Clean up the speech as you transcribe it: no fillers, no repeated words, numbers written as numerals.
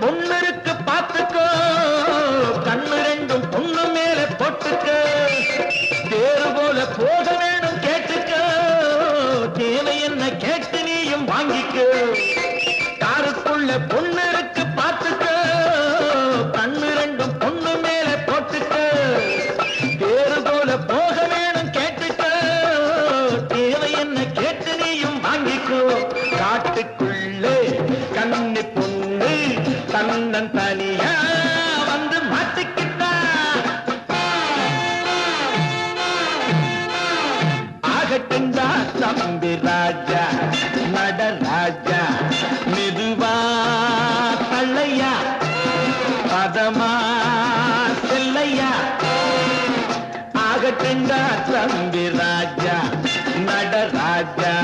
பொண்ணு இருக்கு பாத்துக்கோ, கண்ணு ரெண்டும் பொண்ணு மேல போட்டுக்கோ, தேறு போல போக வேணும் கேட்டுக்கோ, தேவை என்ன கேட்டு நீயும் வாங்கிக்கோ. காருக்குள்ள பொண்ணு இருக்கு பாத்துக்கோ, கண்ணு ரெண்டும் பொண்ணு மேல போட்டுக்கோ, தேறு போல போக வேணும் கேட்டுக்கோ, தேவை என்ன கேட்டு நீயும் வாங்கிக்கோ. காட்டுக்குள்ளே கண்ணு பொண்ணு தன்னன் தனியா வந்து மாட்டிக்கிட்டா, ஆகட்டுண்டா தம்பி ராஜா நடராஜா, மெதுவா தள்ளையா பதமா செல்லையா, ஆகட்டுண்டா தம்பி ராஜா நடராஜா.